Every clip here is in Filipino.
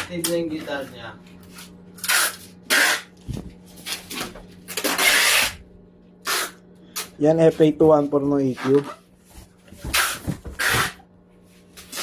active na yung guitar niya. Yan, FA214 ng EQ.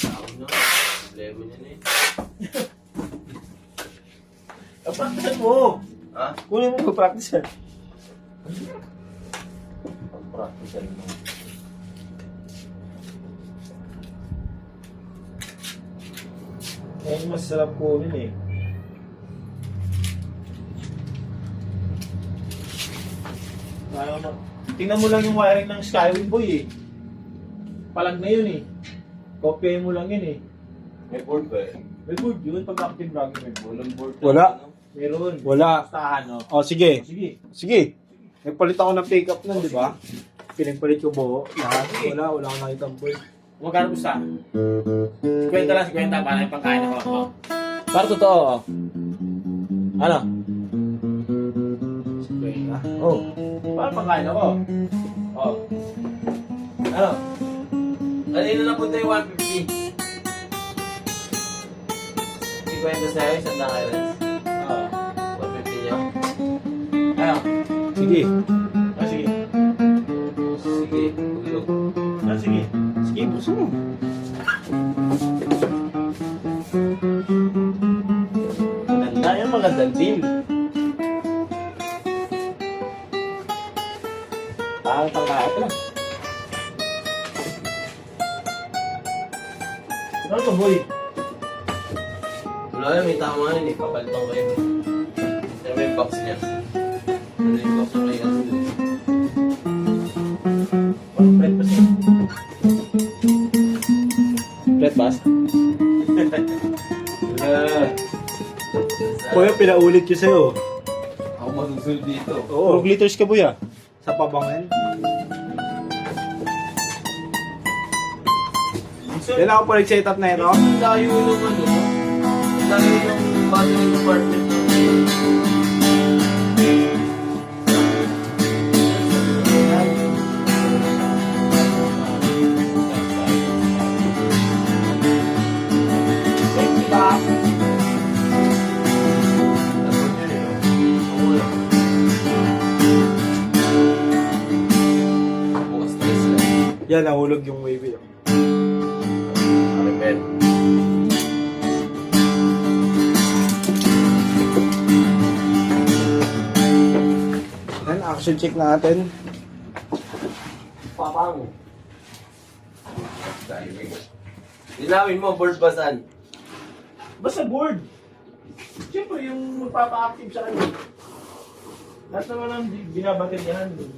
Tawag na. Problema niya na eh. Practice mo! Ha? Kunin mo practice. Pag-practice mo. Yan mas sarap kunin eh. Ayaw na. Tingnan mo lang yung wiring ng Skyway Boy eh. Palag na yun eh. Kopyahin mo lang yun eh. May board ba eh? May board yun, pag active bragging may board. Walang board. Wala. Ano? Meron. Wala. Tahan, no? O, sige. Sige. Sige. Nagpalit ako ng pick-up nun, di ba? Pinagpalit ko buo. Lahat. Wala akong nakita ang board. Magkano gusto? Kwenta lang, 50 para yung pangkain ako. Oh. Para totoo, oh. Ano? 50? Oh. Para pangkain ako. Oh. Ano? Kanina na punta yung 150. Hindi kwenta sa'yo, isang lang Irons. Oh. 150 niyo. Ano? Sige. Ah, sige. Sige, tulog. Ah, sige. Sige, buso mo. Maganda yan, magandang deal. Parang pangkain lang. Ano to, boy? Wala yan, may tama yan. Ipapalitan ko yun. Yan may box niya. Ano yung box na may ano? Fred pass yun. Fred pass? Kuya, pinaulit ko sa'yo. Ako masusunod dito. Oo. 4 liters ka, buya. Sa pabangan. Yan ako pa nag-setup na ito. Ang layo nung ano, no? Ang layo nung battery compartment. Yan, nahulog yung wave. Yan, action check natin. Papang. Linawin mo, board ba saan? Basta board. Siyempre, yung magpapa-active sa kanya. Lahat naman ang binabateryahan doon.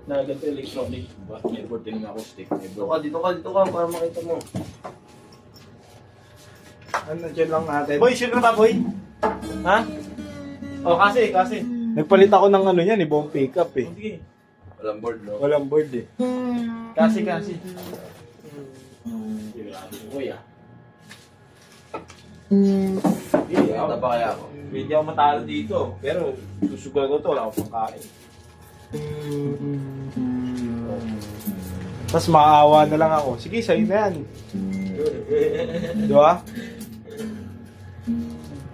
Na ganito electronic. May board din ng acoustic. May Dito board. ka para makita mo. Ano, dyan lang natin. Boy, sure na ba, boy? Ha? Oh, kasi. Nagpalit ako ng ano yan, buong pick-up eh. Oh, sige. Walang board, no? Walang board eh. Kasi. Sigurado mo, boy, ah. Kita pa kaya ako? Hindi ako matalo dito. Pero, susugal ko to. Wala akong pangkain. Tapos maawa na lang ako. Sige, sa'yo na yan. Di ba?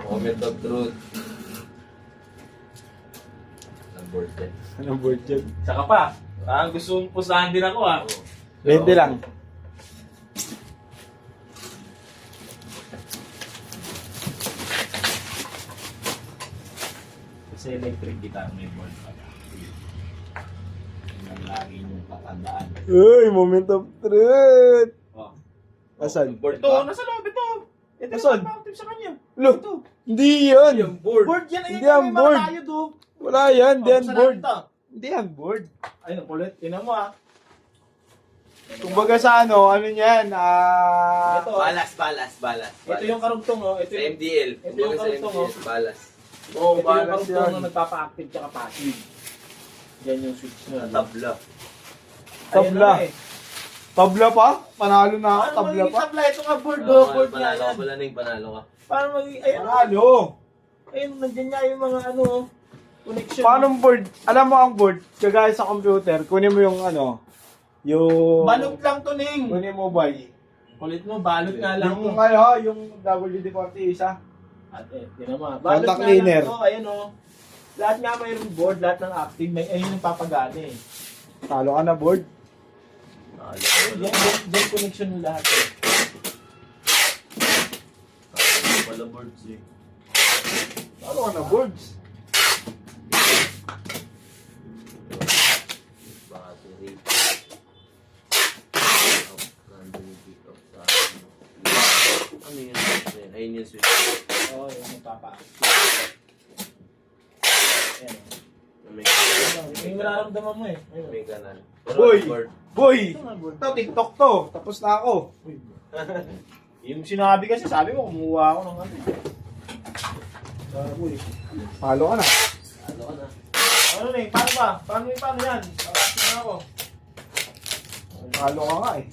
Comment of truth. Walang board yan. Anong board yan? Saka pa. Parang gusto mong pusahan din ako, ah. 20 lang. Kasi electric guitar may board pa. Yan lagi yung tatandaan. Uy, moment of truth! Oh. Asan? Board Ito, ba? nasa loob ito. Ito Nasaan? yung active sa kanya. Lo, Ito. hindi yan! Yung board. Board yan. Hindi ang board. Wala yan, hindi yan board. Ito. Hindi yan board. Ayun, kulit. Tingnan mo, ah. Kumbaga sa ano yan, Ito. Balas. Ito yung karugtong, oh. Ito Sa yung, MDL. Ito yung Kumbaga sa karugtong, MDL. oh. Balas. ito yung balas karugtong yan. na nagpapa-active tsaka passive. Yan yung switch na. Tabla. Tabla. Tabla pa? Panalo na ako, Paano tabla magiging pa? tabla? Ito nga board, oh. Board nga Panalo ka yan. pala na yung panalo ka. Paano magiging, ayun, Panalo! ayun, nandiyan nga yung mga ano, oh, connection. Paano board? Alam mo ang board, kagaya sa computer, kunin mo yung ano, yung... Balot lang to, Ning. Kunin mo ba? Kulit mo, balot nga lang. Yung ano, yung WD-40 isa. At yun naman. Contact cleaner. Ayan o. Lahat nga mayroong board, lahat ng active, ayun yung papagana eh. Talo ka na board. Diyan connection ng lahat eh. Wala boards eh. Talo ka na boards. Battery. Ano yun? Ayun yung switch. Oo, yung magpapa-active. Ayan o. May Yung mararamdaman mo eh. Ayun. may kanan. Boy! Board. Boy! Ito nga board. Ito, TikTok to. Tapos na ako. Yung sinabi kasi, sabi mo, kumuha ako ng ano. Uy. Talo ka na. Ano ka na? Ano na eh, paano ba? Paano yan? Pakasip na ako. Talo ka nga eh.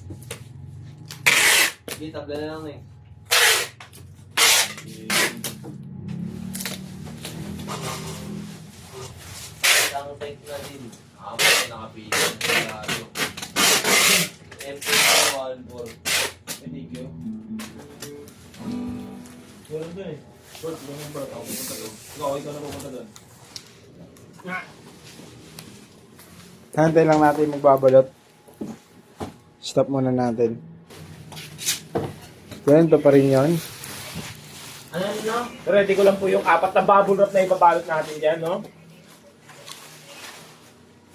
Sige, tabla na lang eh. Isang type na din. Ako na nakapili. Ano? MP14. Thank you. Meron doon eh. Bert, ganun ba? Ako pupunta doon. Ikaw na pupunta doon. Hantay lang natin magbabalot. Stop muna natin. Ganito pa rin yun. Ano no? Ready ko lang po yung 4 na bubble wrap na ibabalot natin dyan, no?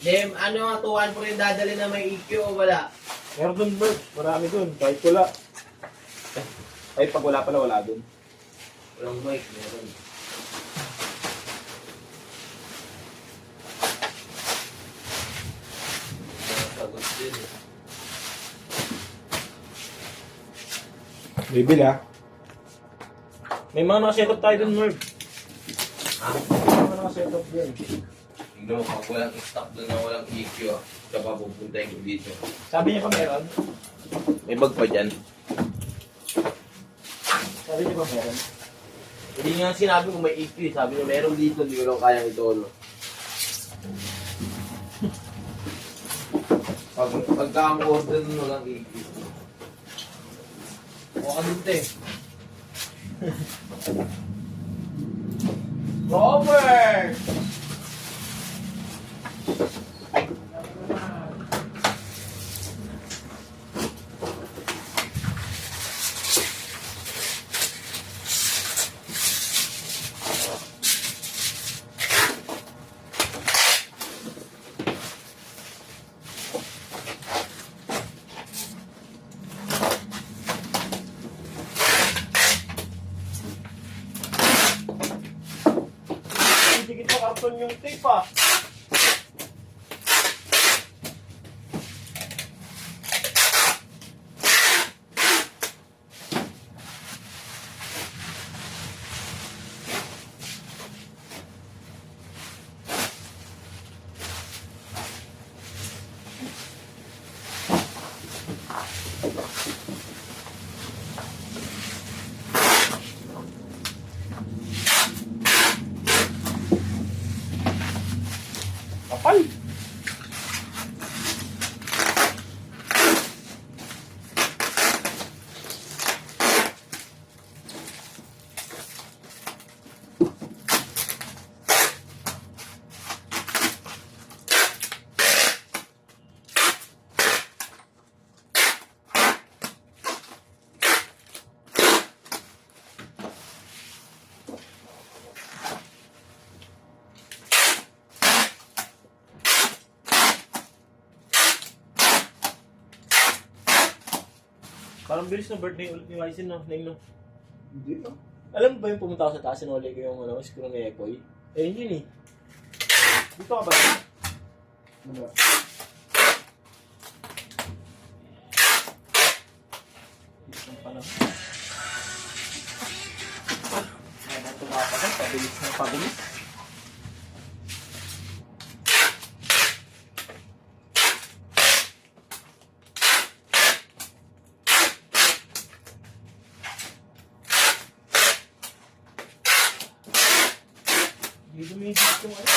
Dem, ano nga tuwan po rin dadali na may EQ o wala? Meron doon, Bert. Marami doon. Kahit wala. Kahit pag wala pala, wala doon. Walang mic, meron. Sagot din eh. Bibil ha. May mga nakaset up tayo doon, Merv. Ha? May mga nakaset up doon. Tignan mo, pag walang stock doon na walang EQ ah, siya pa pupuntahin ko dito. Sabi niya pa meron? May bag pa dyan. Sabi niya pa meron? Hindi nga sinabi ko may EQ eh. Sabi niya meron dito, hindi ko lang kayang itolo. Pagka ang order nun walang EQ. O ka dito eh. Robert! Dikit pa karton yung tape ah. Kapal! Parang bilis na birthday ulit ni Wysin, no? Neng, no? Hindi no. Alam mo ba yung pumunta ako sa taas, sinuli ko yung ano, screw ni Ekoy? Eh, yun eh. Dito ka ba? Wala. Bilis ng panahon. Habang tumapagal, pabilis ng pabilis. Hindi dumidit yung ano.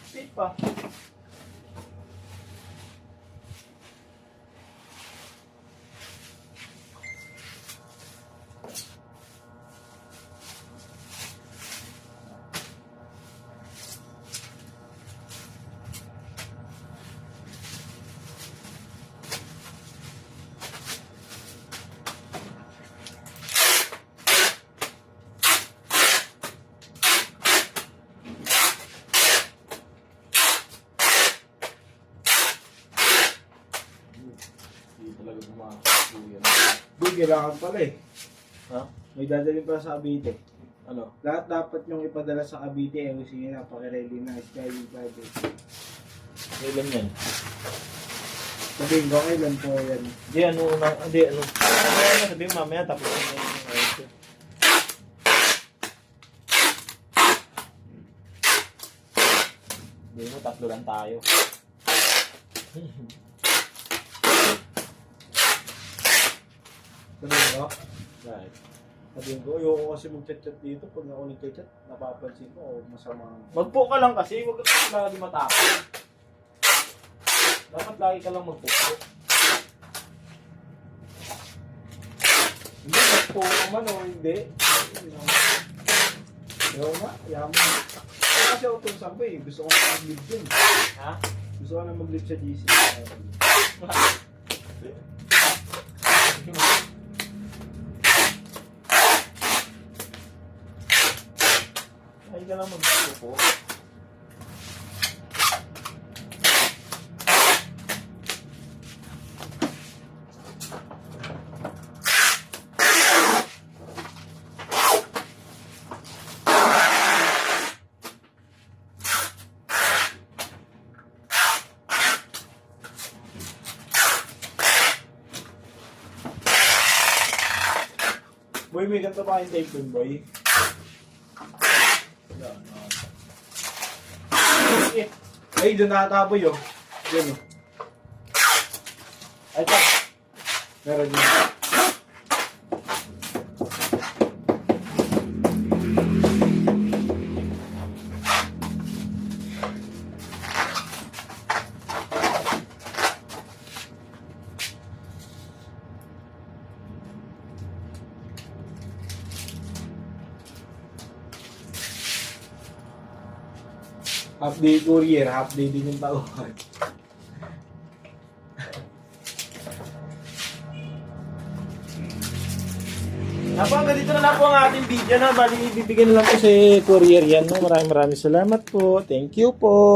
Speed pa. kailangan pala eh. Ha? May dadalhin pa sa Cavite. Ano? Lahat dapat yung ipadala sa Cavite, eh, sige na, paki-ready na, Skyway Project. Ilan yan? Sabihin ko, kailan po yan? Hindi, ano. Ano, sabihin mamaya, tapos na yung ayos. Hindi mo, 3 lang tayo. Sabihin ko, Right. sabihin ko, ayoko kasi mag-chat-chat dito. Pag ako nag-chat, napapansin ko, masama. Magpo ka lang kasi, huwag ka lagi matapos. Dapat lagi ka lang magpo. Hindi, magpo ka man o hindi. Ayaw nga, yaman. Kasi utusan ko eh, gusto ko na mag-live dun. Ha? Gusto ko na mag-live sa GC. Lagi ka lang magpo. Boy, may ganito pa kayong tape dun, boy. Ay, doon nakataboy oh. Yan oh. Ay, ito. Meron yun. Half day courier, half day din yung tauhan. Hanggang dito na lang po ang ating video na. Bali, bibigyan na lang po si courier yan. No? Maraming salamat po. Thank you po.